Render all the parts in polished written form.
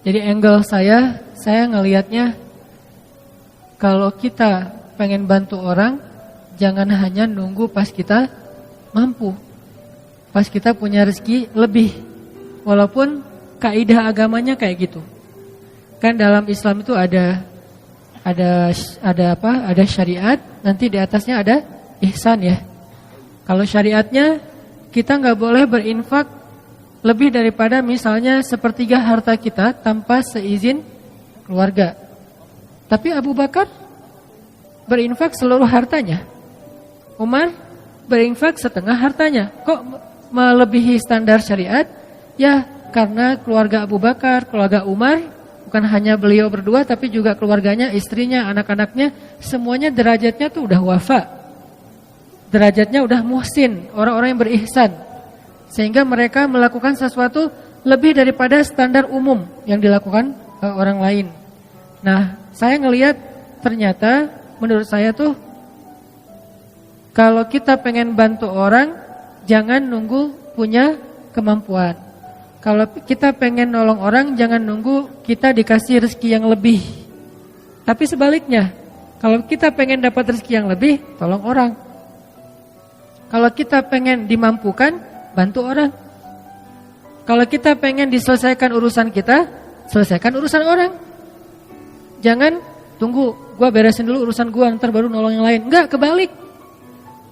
Jadi angle saya ngelihatnya kalau kita pengen bantu orang, jangan hanya nunggu pas kita mampu. Pas kita punya rezeki lebih. Walaupun kaidah agamanya kayak gitu. Kan dalam Islam itu ada syariat, nanti di atasnya ada ihsan ya. Kalau syariatnya kita nggak boleh berinfak lebih daripada misalnya sepertiga harta kita tanpa seizin keluarga. Tapi Abu Bakar berinfak seluruh hartanya. Umar berinfak setengah hartanya. Kok melebihi standar syariat? Ya karena keluarga Abu Bakar, keluarga Umar, bukan hanya beliau berdua tapi juga keluarganya, istrinya, anak-anaknya, semuanya derajatnya tuh udah wafa. Derajatnya udah muhsin, orang-orang yang berihsan. Sehingga mereka melakukan sesuatu lebih daripada standar umum yang dilakukan orang lain. Nah, saya ngelihat ternyata menurut saya tuh kalau kita pengen bantu orang, jangan nunggu punya kemampuan. Kalau kita pengen nolong orang, jangan nunggu kita dikasih rezeki yang lebih. Tapi sebaliknya, kalau kita pengen dapat rezeki yang lebih, tolong orang. Kalau kita pengen dimampukan, bantu orang. Kalau kita pengen diselesaikan urusan kita, selesaikan urusan orang. Jangan tunggu, gua beresin dulu urusan gua, ntar baru nolong yang lain. Enggak, kebalik.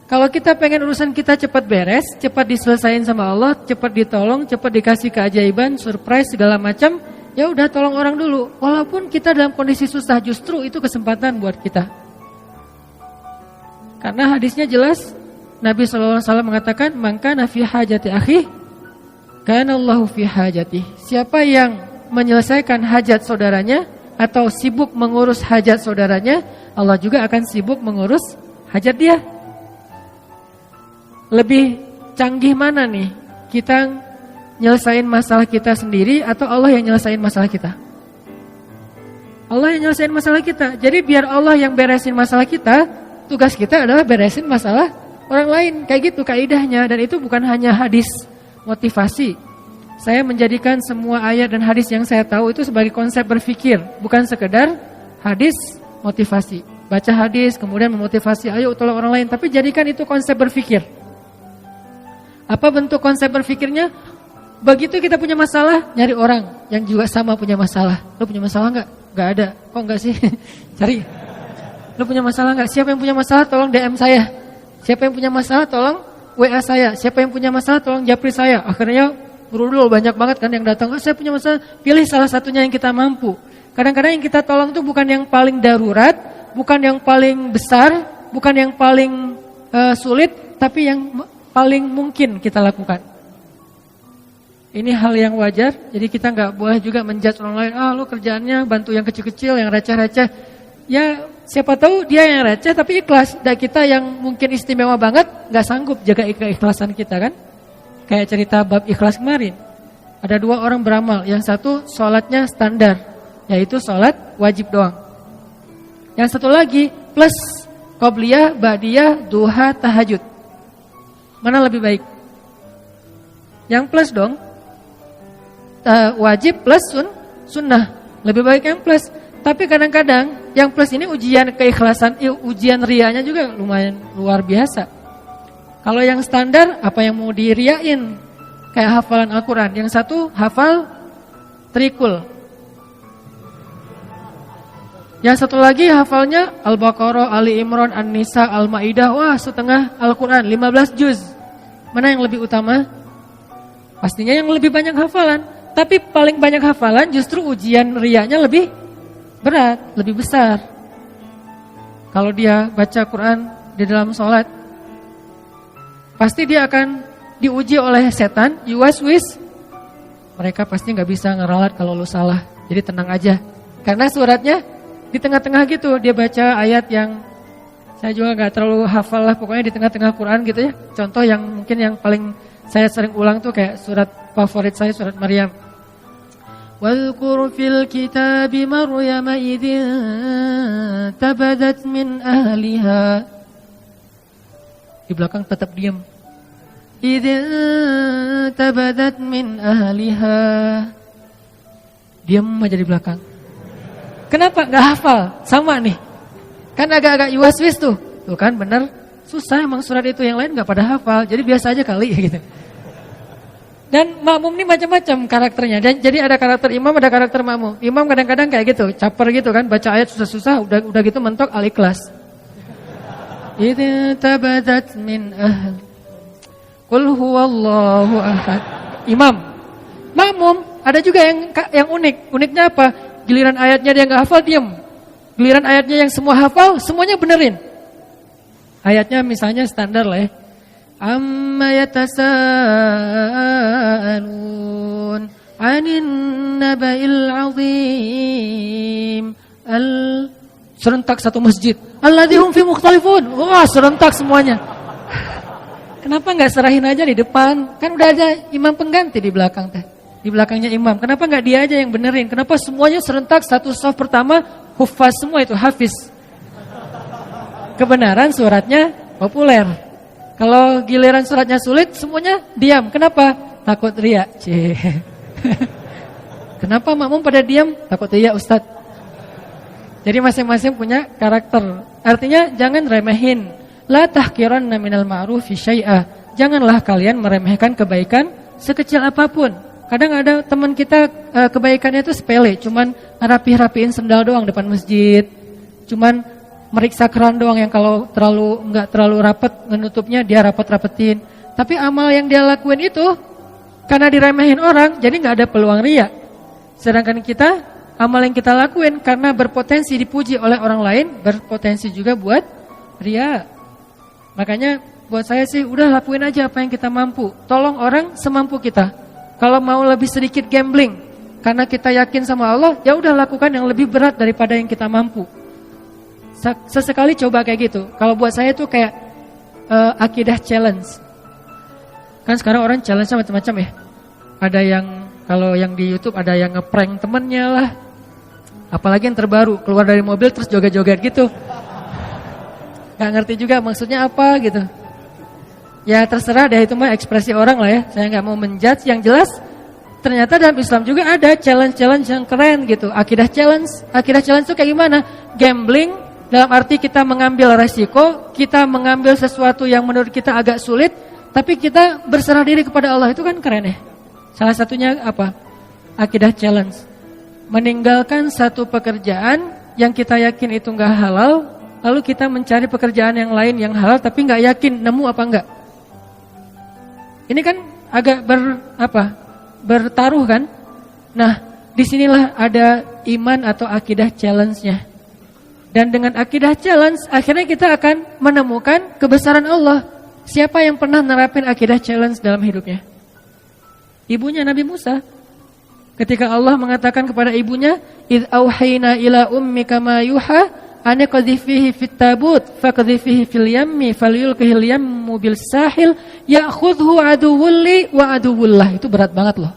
Kalau kita pengen urusan kita cepat beres, cepat diselesain sama Allah, cepat ditolong, cepat dikasih keajaiban, surprise segala macam, ya udah tolong orang dulu. Walaupun kita dalam kondisi susah, justru itu kesempatan buat kita. Karena hadisnya jelas, Nabi SAW mengatakan, "Man kana fi hajati akhi, kana Allahu fi hajati." Siapa yang menyelesaikan hajat saudaranya atau sibuk mengurus hajat saudaranya, Allah juga akan sibuk mengurus hajat dia. Lebih canggih mana nih? Kita nyelesain masalah kita sendiri atau Allah yang nyelesain masalah kita? Allah yang nyelesain masalah kita. Jadi biar Allah yang beresin masalah kita, tugas kita adalah beresin masalah orang lain. Kayak gitu kaidahnya. Dan itu bukan hanya hadis motivasi. Saya menjadikan semua ayat dan hadis yang saya tahu itu sebagai konsep berpikir, bukan sekedar hadis motivasi. Baca hadis kemudian memotivasi, ayo tolong orang lain, tapi jadikan itu konsep berpikir. Apa bentuk konsep berpikirnya? Begitu kita punya masalah, nyari orang yang juga sama punya masalah. Lo punya masalah enggak? Enggak ada. Kok enggak sih? Cari. Lo punya masalah enggak? Siapa yang punya masalah tolong DM saya. Siapa yang punya masalah tolong WA saya. Siapa yang punya masalah tolong japri saya. Akhirnya berudul banyak banget kan yang datang. Oh, saya punya masalah. Pilih salah satunya yang kita mampu. Kadang-kadang yang kita tolong itu bukan yang paling darurat, bukan yang paling besar, bukan yang paling sulit, tapi yang paling mungkin kita lakukan. Ini hal yang wajar. Jadi kita nggak boleh juga menjudge orang lain. Lo kerjaannya bantu yang kecil-kecil, yang receh-receh. Ya siapa tahu dia yang receh tapi ikhlas. Dan kita yang mungkin istimewa banget nggak sanggup jaga keikhlasan kita kan. Kayak cerita bab ikhlas kemarin. Ada 2 orang beramal. Yang satu sholatnya standar, yaitu sholat wajib doang. Yang satu lagi plus qobliyah, ba'diyah, duha, tahajud. Mana lebih baik? Yang plus dong. Wajib plus sunnah. Lebih baik yang plus. Tapi kadang-kadang yang plus ini ujian keikhlasan, ujian rianya juga lumayan luar biasa. Kalau yang standar, apa yang mau diriain? Kayak hafalan Al-Quran. Yang satu hafal trikul. Yang satu lagi hafalnya Al-Baqarah, Ali Imran, An-Nisa, Al-Maidah. Wah, setengah Al-Quran, 15 juz. Mana yang lebih utama? Pastinya yang lebih banyak hafalan. Tapi paling banyak hafalan justru ujian rianya lebih berat, lebih besar. Kalau dia baca Quran di dalam sholat, pasti dia akan diuji oleh setan, yuwaswis. Mereka pasti gak bisa ngeralat kalau lu salah. Jadi tenang aja. Karena suratnya di tengah-tengah gitu. Dia baca ayat yang saya juga gak terlalu hafal lah. Pokoknya di tengah-tengah Quran gitu ya. Contoh yang mungkin yang paling saya sering ulang tuh kayak surat favorit saya, surat Maryam. وَاذْكُرْ فِي الْكِتَابِ مَرْيَمَ إِذِ انْتَبَذَتْ مِنْ أَهْلِهَا. Di belakang tetap diam. إِذِ انْتَبَذَتْ مِنْ أَهْلِهَا diam aja di belakang. Kenapa? Nggak hafal, sama nih. Kan agak-agak yuwaswis tuh kan bener. Susah emang surat itu, yang lain nggak pada hafal, jadi biasa aja kali gitu. Dan makmum ini macam-macam karakternya. Dan jadi ada karakter imam, ada karakter makmum. Imam kadang-kadang kayak gitu, caper gitu kan, baca ayat susah-susah, udah gitu mentok Al-Ikhlas. Idza tabadat min ahl. Qul huwallahu ahad. Imam. Makmum ada juga yang unik. Uniknya apa? Giliran ayatnya dia enggak hafal, diam. Giliran ayatnya yang semua hafal, semuanya benerin. Ayatnya misalnya standar lah ya. Amma yatasaalun 'anin naba'il 'azim. Serentak satu masjid. Alladzi hum fi mukhtalifun. Wah, serentak semuanya. Kenapa enggak serahin aja di depan? Kan udah ada imam pengganti di belakang teh. Di belakangnya imam. Kenapa enggak dia aja yang benerin? Kenapa semuanya serentak satu shaf pertama hufaz semua itu hafiz? Kebenaran suratnya populer. Kalau giliran suratnya sulit, semuanya diam. Kenapa? Takut riya. Kenapa makmum pada diam? Takut riya, Ustaz. Jadi masing-masing punya karakter. Artinya jangan remehin. La tahqiranna minal ma'rufi syai'a. Janganlah kalian meremehkan kebaikan sekecil apapun. Kadang ada teman kita kebaikannya itu sepele, cuman rapihin sendal doang depan masjid. Cuman meriksa keran doang yang kalau enggak terlalu rapat menutupnya dia rapat-rapetin. Tapi amal yang dia lakuin itu karena diremehin orang, jadi enggak ada peluang riya. Sedangkan kita, amal yang kita lakuin karena berpotensi dipuji oleh orang lain, berpotensi juga buat riya. Makanya buat saya sih udah lakuin aja apa yang kita mampu. Tolong orang semampu kita. Kalau mau lebih sedikit gambling karena kita yakin sama Allah, ya udah lakukan yang lebih berat daripada yang kita mampu. Sesekali coba kayak gitu. Kalau buat saya tuh kayak akidah challenge. Kan sekarang orang challenge-nya macam-macam ya. Ada yang kalau yang di YouTube ada yang ngeprank temennya lah. Apalagi yang terbaru, keluar dari mobil terus joget-joget gitu. Gak ngerti juga maksudnya apa gitu. Ya terserah deh, itu mah ekspresi orang lah ya. Saya gak mau menjudge. Yang jelas ternyata dalam Islam juga ada challenge-challenge yang keren gitu. Akidah challenge itu kayak gimana? Gambling dalam arti kita mengambil resiko, kita mengambil sesuatu yang menurut kita agak sulit, tapi kita berserah diri kepada Allah. Itu kan keren ya. Salah satunya apa? Akidah challenge. Meninggalkan satu pekerjaan yang kita yakin itu enggak halal, lalu kita mencari pekerjaan yang lain yang halal tapi enggak yakin nemu apa enggak. Ini kan agak bertaruh kan? Nah, disinilah ada iman atau akidah challenge-nya. Dan dengan akidah challenge, akhirnya kita akan menemukan kebesaran Allah. Siapa yang pernah nerapin akidah challenge dalam hidupnya? Ibunya Nabi Musa. Ketika Allah mengatakan kepada ibunya, "Idz auhayna ila ummika ma yuha, an qadhifihi fit tabut, faqdhifihi fil yammi, falyulqihil yammu bil sahil, ya'khudhu aduwwul li wa aduwwullah." Itu berat banget loh.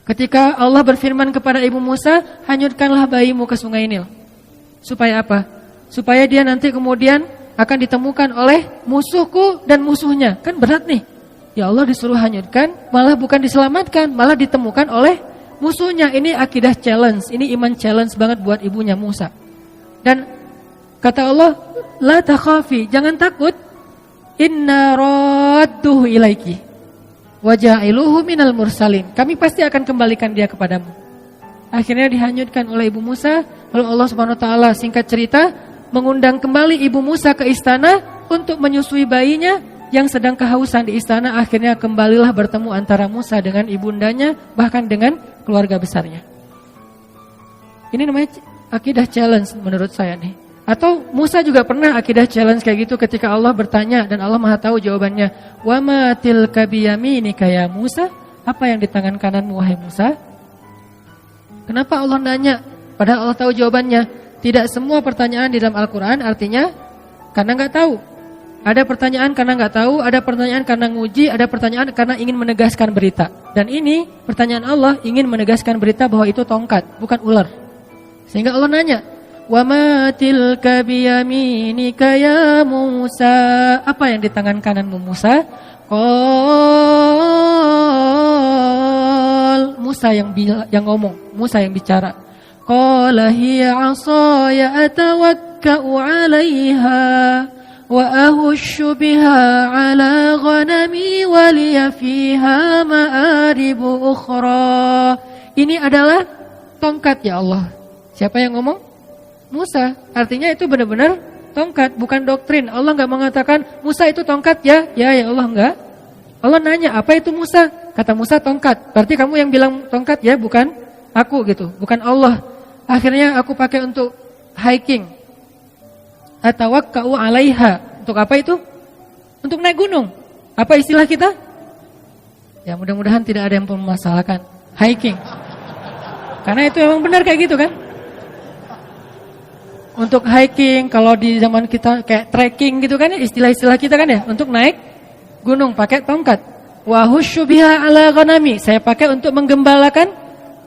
Ketika Allah berfirman kepada ibu Musa, "Hanyutkanlah bayimu ke sungai Nil." Supaya apa? Supaya dia nanti kemudian akan ditemukan oleh musuhku dan musuhnya. Kan berat nih. Ya Allah disuruh hanyutkan, malah bukan diselamatkan, malah ditemukan oleh musuhnya. Ini akidah challenge, ini iman challenge banget buat ibunya Musa. Dan kata Allah, la takhafi, jangan takut. Inna radduhu ilaiki wa ja'iluhu minal mursalin. Kami pasti akan kembalikan dia kepadamu. Akhirnya dihanyutkan oleh ibu Musa. Lalu Allah Subhanahu wa taala singkat cerita mengundang kembali ibu Musa ke istana untuk menyusui bayinya yang sedang kehausan di istana. Akhirnya kembalilah bertemu antara Musa dengan ibundanya, bahkan dengan keluarga besarnya. Ini namanya akidah challenge menurut saya nih. Atau Musa juga pernah akidah challenge kayak gitu ketika Allah bertanya dan Allah Maha tahu jawabannya. Wa ma tilka biyaminika ya Musa? Apa yang di tangan kananmu wahai Musa? Kenapa Allah nanya? Padahal Allah tahu jawabannya. Tidak semua pertanyaan di dalam Al-Quran artinya karena nggak tahu. Ada pertanyaan karena nggak tahu, ada pertanyaan karena nguji, ada pertanyaan karena ingin menegaskan berita. Dan ini pertanyaan Allah ingin menegaskan berita bahwa itu tongkat, bukan ular. Sehingga Allah nanya, "Wa ma tilka biyaminika ya Musa?" Apa yang di tangan kananmu Musa? Musa yang ngomong, Musa yang bicara. Qala hiya 'asaya atawakka'u 'alaiha wa ahushu biha 'ala ghanami wa liya fiha ma'aribu ukhra. Ini adalah tongkat ya Allah. Siapa yang ngomong? Musa. Artinya itu benar-benar tongkat, bukan doktrin. Allah enggak mengatakan Musa itu tongkat ya. Ya Allah enggak. Allah nanya, apa itu Musa? Kata Musa tongkat. Berarti kamu yang bilang tongkat ya, bukan aku gitu, bukan Allah. Akhirnya aku pakai untuk hiking. Atawakka'u 'alaiha. Untuk apa itu? Untuk naik gunung. Apa istilah kita? Ya mudah-mudahan tidak ada yang memasalahkan hiking. Karena itu memang benar kayak gitu kan? Untuk hiking, kalau di zaman kita kayak trekking gitu kan ya, istilah-istilah kita kan ya, untuk naik gunung pakai tongkat. Wa husyu biha 'ala ghanami. Saya pakai untuk menggembalakan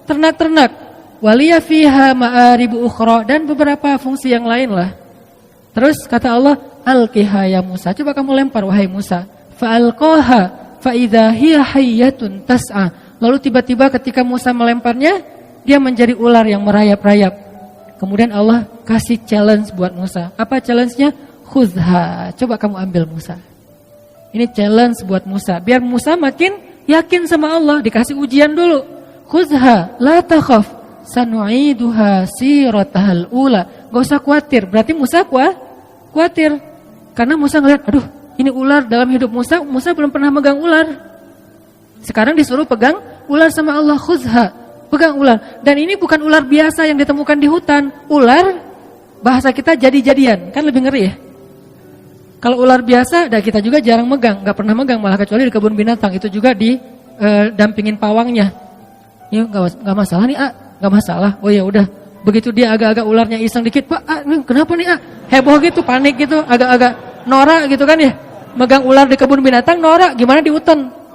ternak-ternak. Waliya fiha ma'aribu ukhra, dan beberapa fungsi yang lain lah. Terus kata Allah, alqiha ya Musa. Coba kamu lempar wahai Musa. Fa'alqaha fa idza hiya hayyatun tas'a. Lalu tiba-tiba ketika Musa melemparnya, dia menjadi ular yang merayap-rayap. Kemudian Allah kasih challenge buat Musa. Apa challenge-nya? Khudha. Coba kamu ambil Musa. Ini challenge buat Musa. Biar Musa makin yakin sama Allah. Dikasih ujian dulu. Khudha la takhaf sanu'iduha siratahal ula. Gak usah khawatir. Berarti Musa khawatir. Karena Musa ngeliat, aduh ini ular dalam hidup Musa. Musa belum pernah megang ular. Sekarang disuruh pegang ular sama Allah. Khudha. Pegang ular. Dan ini bukan ular biasa yang ditemukan di hutan. Ular, bahasa kita jadi-jadian. Kan lebih ngeri ya. Kalau ular biasa, kita juga jarang megang. Gak pernah megang, malah kecuali di kebun binatang. Itu juga dampingin pawangnya. Ini gak masalah nih, gak masalah. Oh ya udah. Begitu dia agak-agak ularnya iseng dikit, Pak, ini kenapa nih, heboh gitu, panik gitu, agak-agak norak gitu kan ya. Megang ular di kebun binatang, norak. Gimana di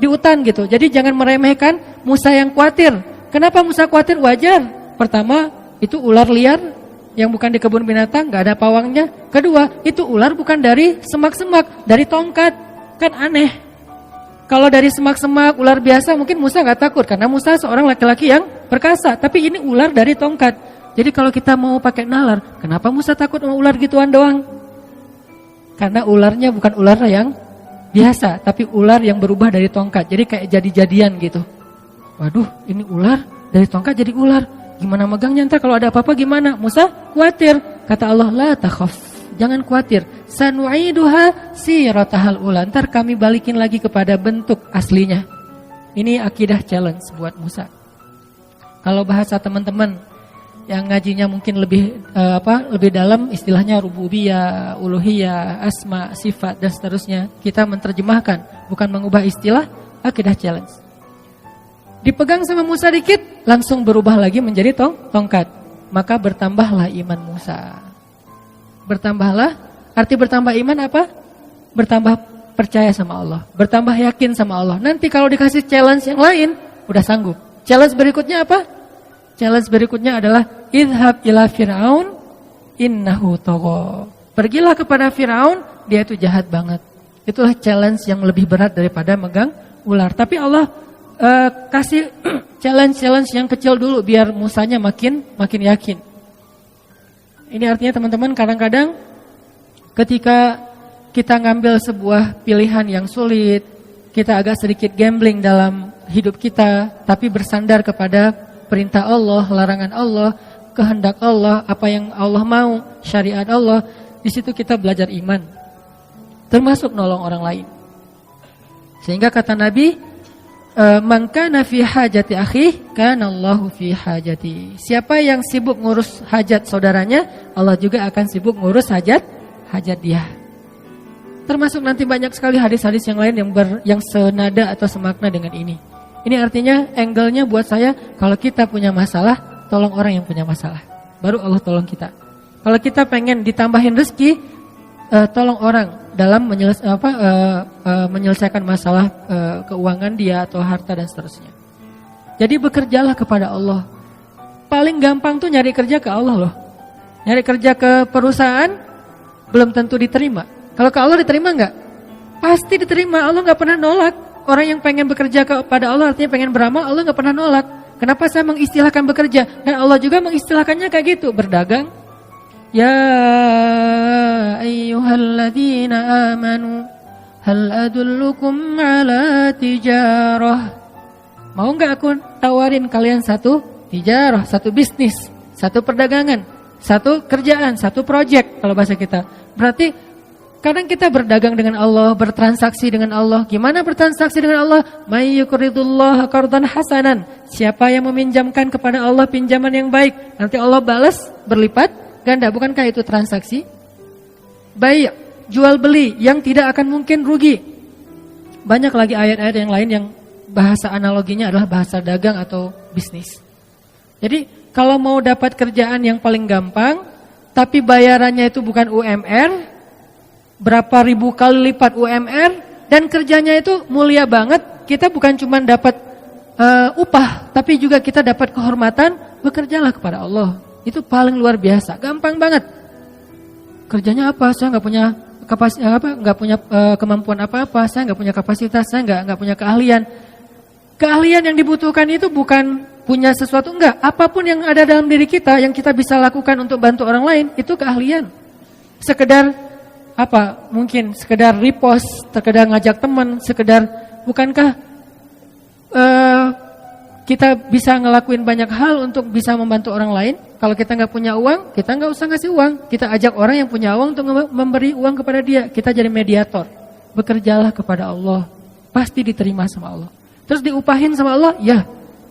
hutan gitu. Jadi jangan meremehkan Musa yang khawatir. Kenapa Musa khawatir? Wajar. Pertama, itu ular liar yang bukan di kebun binatang, gak ada pawangnya. Kedua, itu ular bukan dari semak-semak, dari tongkat. Kan aneh. Kalau dari semak-semak, ular biasa mungkin Musa gak takut. Karena Musa seorang laki-laki yang perkasa. Tapi ini ular dari tongkat. Jadi kalau kita mau pakai nalar, kenapa Musa takut sama ular gituan doang? Karena ularnya bukan ular yang biasa, tapi ular yang berubah dari tongkat. Jadi kayak jadi-jadian gitu. Waduh, ini ular dari tongkat jadi ular. Gimana megangnya ntar kalau ada apa-apa gimana? Musa khawatir. Kata Allah, la takhaf. Jangan khawatir. Sanu'iduha siratahal ula. Ntar kami balikin lagi kepada bentuk aslinya. Ini akidah challenge buat Musa. Kalau bahasa teman-teman yang ngajinya mungkin lebih dalam, istilahnya rububiyah, uluhiyah, asma, sifat dan seterusnya. Kita menerjemahkan, bukan mengubah istilah, akidah challenge. Dipegang sama Musa dikit, langsung berubah lagi menjadi tongkat. Maka bertambahlah iman Musa. Bertambahlah, arti bertambah iman apa? Bertambah percaya sama Allah, bertambah yakin sama Allah. Nanti kalau dikasih challenge yang lain, udah sanggup. Challenge berikutnya apa? Challenge berikutnya adalah idhab ila Fir'aun innahu tagha. Pergilah kepada Fir'aun, dia itu jahat banget. Itulah challenge yang lebih berat daripada megang ular. Tapi Allah kasih challenge yang kecil dulu biar Musanya makin yakin. Ini artinya teman-teman, kadang-kadang ketika kita ngambil sebuah pilihan yang sulit, kita agak sedikit gambling dalam hidup kita, tapi bersandar kepada perintah Allah, larangan Allah, kehendak Allah, apa yang Allah mau, syariat Allah. Di situ kita belajar iman, termasuk nolong orang lain. Sehingga kata Nabi, man kana fi hajati akhi kana Allahu fi hajati. Siapa yang sibuk ngurus hajat saudaranya, Allah juga akan sibuk ngurus hajat dia. Termasuk nanti banyak sekali hadis-hadis yang lain yang senada atau semakna dengan ini. Ini artinya angle-nya buat saya, kalau kita punya masalah, tolong orang yang punya masalah. Baru Allah tolong kita. Kalau kita pengen ditambahin rezeki, tolong orang dalam menyelesaikan masalah keuangan dia atau harta dan seterusnya. Jadi bekerjalah kepada Allah. Paling gampang tuh nyari kerja ke Allah loh. Nyari kerja ke perusahaan belum tentu diterima. Kalau ke Allah diterima enggak? Pasti diterima. Allah enggak pernah nolak. Orang yang pengen bekerja kepada Allah, artinya pengen beramal, Allah enggak pernah nolak. Kenapa saya mengistilahkan bekerja? Dan Allah juga mengistilahkannya kayak gitu, berdagang. Ya ayyuhalladzina amanu hal adullukum ala tijarah. Mau enggak aku tawarin kalian satu tijarah, satu bisnis, satu perdagangan, satu kerjaan, satu proyek kalau bahasa kita. Berarti kadang kita berdagang dengan Allah, bertransaksi dengan Allah. Gimana bertransaksi dengan Allah? May yuqridullaha qardan hasanan. Siapa yang meminjamkan kepada Allah pinjaman yang baik, nanti Allah balas berlipat ganda. Bukankah itu transaksi? Baik, jual beli yang tidak akan mungkin rugi. Banyak lagi ayat-ayat yang lain yang bahasa analoginya adalah bahasa dagang atau bisnis. Jadi kalau mau dapat kerjaan yang paling gampang, tapi bayarannya itu bukan UMR, berapa ribu kali lipat UMR, dan kerjanya itu mulia banget, kita bukan cuma dapat upah, tapi juga kita dapat kehormatan, bekerjalah kepada Allah. Itu paling luar biasa, gampang banget. Kerjanya apa? Saya nggak punya kemampuan apa-apa, saya nggak punya kapasitas, saya nggak punya keahlian. Keahlian yang dibutuhkan itu bukan punya sesuatu, enggak. Apapun yang ada dalam diri kita yang kita bisa lakukan untuk bantu orang lain, itu keahlian. Sekedar apa? Mungkin sekedar repost, sekedar ngajak teman, sekedar, bukankah kita bisa ngelakuin banyak hal untuk bisa membantu orang lain? Kalau kita nggak punya uang, kita nggak usah ngasih uang. Kita ajak orang yang punya uang untuk memberi uang kepada dia. Kita jadi mediator. Bekerjalah kepada Allah, pasti diterima sama Allah. Terus diupahin sama Allah? Ya,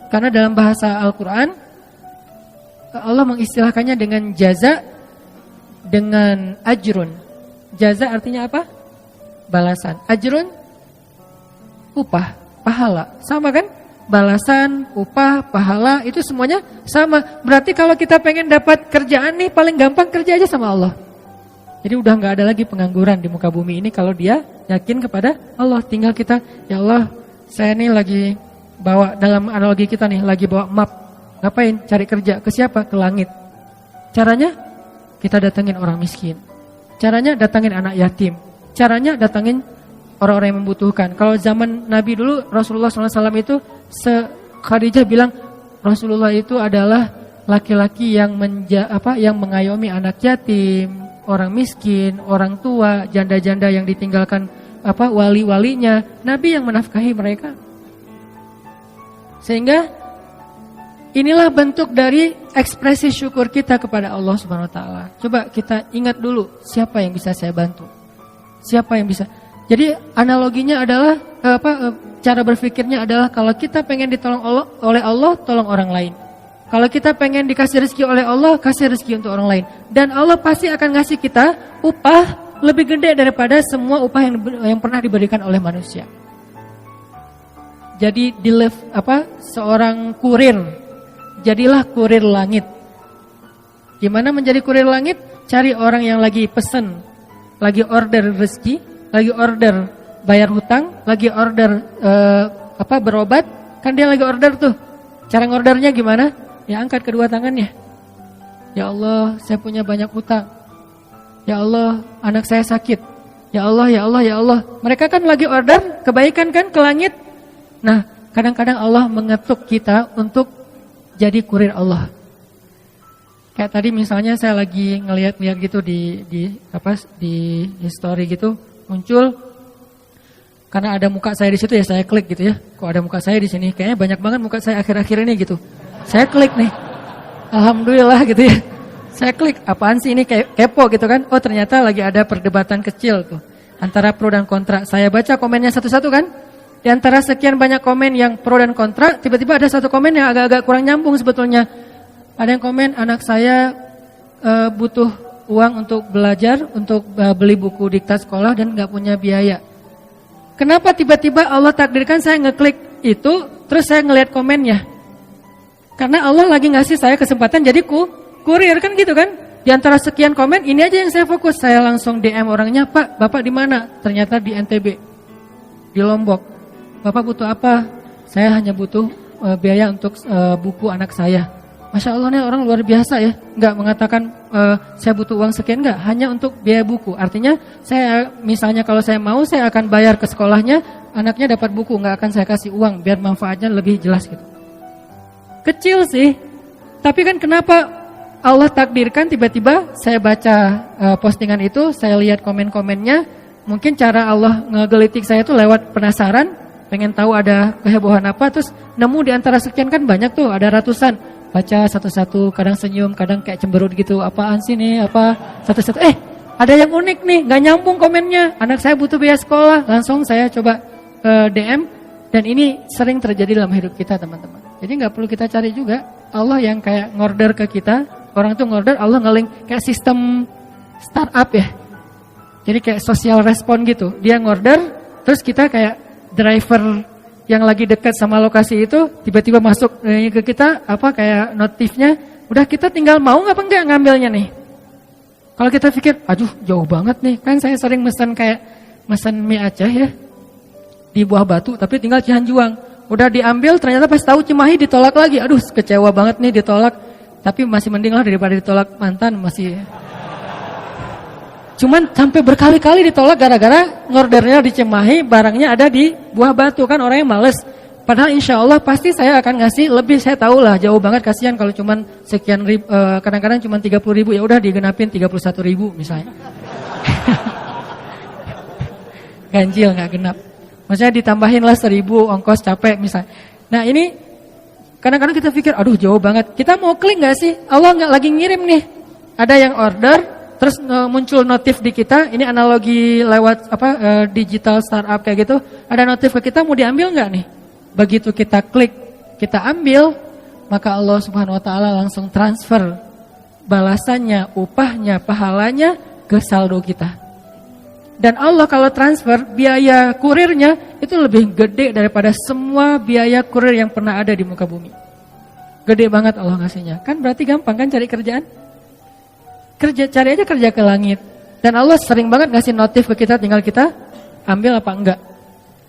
karena dalam bahasa Al-Quran Allah mengistilahkannya dengan jaza, dengan ajrun. Jaza artinya apa? Balasan. Ajrun, upah, pahala. Sama kan? Balasan, upah, pahala, itu semuanya sama. Berarti kalau kita pengen dapat kerjaan nih, paling gampang kerja aja sama Allah. Jadi udah gak ada lagi pengangguran di muka bumi ini kalau dia yakin kepada Allah. Tinggal kita, ya Allah, saya nih lagi bawa, dalam analogi kita nih, lagi bawa map. Ngapain? Cari kerja. Ke siapa? Ke langit. Caranya? Kita datangin orang miskin. Caranya datangin anak yatim. Caranya datangin orang-orang yang membutuhkan. Kalau zaman Nabi dulu, Rasulullah SAW itu, Khadijah bilang, Rasulullah itu adalah laki-laki yang yang mengayomi anak yatim, orang miskin, orang tua, janda-janda yang ditinggalkan wali-walinya. Nabi yang menafkahi mereka. Sehingga inilah bentuk dari ekspresi syukur kita kepada Allah Subhanahu wa taala. Coba kita ingat dulu, siapa yang bisa saya bantu? Siapa yang bisa? Jadi analoginya adalah cara berpikirnya adalah kalau kita pengen ditolong oleh Allah, tolong orang lain. Kalau kita pengen dikasih rezeki oleh Allah, kasih rezeki untuk orang lain. Dan Allah pasti akan ngasih kita upah lebih gede daripada semua upah yang pernah diberikan oleh manusia. Jadi seorang kurir, jadilah kurir langit. Gimana menjadi kurir langit? Cari orang yang lagi pesen, lagi order rezeki, lagi order bayar hutang, lagi order berobat, kan dia lagi order tuh. Cara ngordernya gimana? Ya angkat kedua tangannya. Ya Allah, saya punya banyak hutang. Ya Allah, anak saya sakit. Ya Allah, ya Allah, ya Allah. Mereka kan lagi order kebaikan kan ke langit. Nah, kadang-kadang Allah mengetuk kita untuk jadi kurir Allah. Kayak tadi misalnya saya lagi ngeliat-liat gitu di story gitu, muncul karena ada muka saya di situ ya saya klik gitu ya. Kok ada muka saya di sini? Kayaknya banyak banget muka saya akhir-akhir ini gitu. Saya klik nih. Alhamdulillah gitu ya. Saya klik, apaan sih ini, kepo gitu kan. Oh ternyata lagi ada perdebatan kecil tuh antara pro dan kontra. Saya baca komennya satu-satu kan. Di antara sekian banyak komen yang pro dan kontra, tiba-tiba ada satu komen yang agak-agak kurang nyambung sebetulnya. Ada yang komen, anak saya butuh uang untuk belajar, untuk beli buku diktat sekolah dan gak punya biaya. Kenapa tiba-tiba Allah takdirkan saya ngeklik itu, terus saya ngelihat komennya? Karena Allah lagi ngasih saya kesempatan jadi kurir kan gitu kan. Di antara sekian komen, ini aja yang saya fokus. Saya langsung DM orangnya, Pak, Bapak di mana? Ternyata di NTB, di Lombok. Bapak butuh apa? Saya hanya butuh biaya untuk buku anak saya. Masya Allah nih orang luar biasa ya. Enggak mengatakan saya butuh uang sekian, enggak. Hanya untuk biaya buku. Artinya saya misalnya kalau saya mau, saya akan bayar ke sekolahnya. Anaknya dapat buku, enggak akan saya kasih uang biar manfaatnya lebih jelas gitu. Kecil sih. Tapi kan kenapa Allah takdirkan tiba-tiba saya baca postingan itu, saya lihat komen-komennya, mungkin cara Allah ngegelitik saya tuh lewat penasaran, pengen tahu ada kehebohan apa, terus nemu di antara sekian kan banyak tuh, ada ratusan. Baca satu-satu, kadang senyum, kadang kayak cemberut gitu, apaan sih nih, apa, satu-satu, ada yang unik nih, gak nyambung komennya, anak saya butuh biaya sekolah, langsung saya coba DM, dan ini sering terjadi dalam hidup kita teman-teman. Jadi gak perlu kita cari juga, Allah yang kayak ngorder ke kita, orang tuh ngorder, Allah nge-link kayak sistem startup ya. Jadi kayak social respon gitu, dia ngorder, terus kita kayak driver yang lagi dekat sama lokasi itu tiba-tiba masuk ke kita apa kayak notifnya, udah kita tinggal mau apa enggak ngambilnya nih. Kalau kita pikir, aduh jauh banget nih, kan saya sering mesen mie Aceh ya di Buah Batu, tapi tinggal Cihanjuang. Udah diambil, ternyata pas tahu Cimahi ditolak lagi. Aduh kecewa banget nih ditolak, tapi masih mending lah daripada ditolak mantan masih. Cuman sampai berkali-kali ditolak gara-gara ngordernya di Cimahi, barangnya ada di Buah Batu, kan orang yang males. Padahal insya Allah pasti saya akan ngasih lebih, saya tahu lah jauh banget, kasihan kalau cuman sekian ribu, kadang-kadang cuman 30.000, ya udah digenapin 31.000 misalnya. Ganjil nggak genap. Maksudnya ditambahin lah 1.000 ongkos capek misalnya. Nah ini kadang-kadang kita pikir, aduh jauh banget. Kita mau klik nggak sih? Allah nggak lagi ngirim nih. Ada yang order, terus muncul notif di kita, ini analogi lewat digital startup kayak gitu, ada notif ke kita, mau diambil nggak nih? Begitu kita klik, kita ambil, maka Allah Subhanahu Wa Taala langsung transfer balasannya, upahnya, pahalanya ke saldo kita. Dan Allah kalau transfer biaya kurirnya itu lebih gede daripada semua biaya kurir yang pernah ada di muka bumi. Gede banget Allah ngasihnya. Kan berarti gampang kan cari kerjaan? Cari aja kerja ke langit. Dan Allah sering banget ngasih notif ke kita, tinggal kita ambil apa enggak.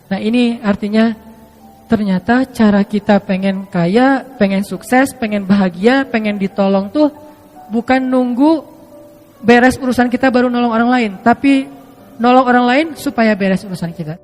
Nah ini artinya ternyata cara kita pengen kaya, pengen sukses, pengen bahagia, pengen ditolong tuh bukan nunggu beres urusan kita baru nolong orang lain, tapi nolong orang lain supaya beres urusan kita.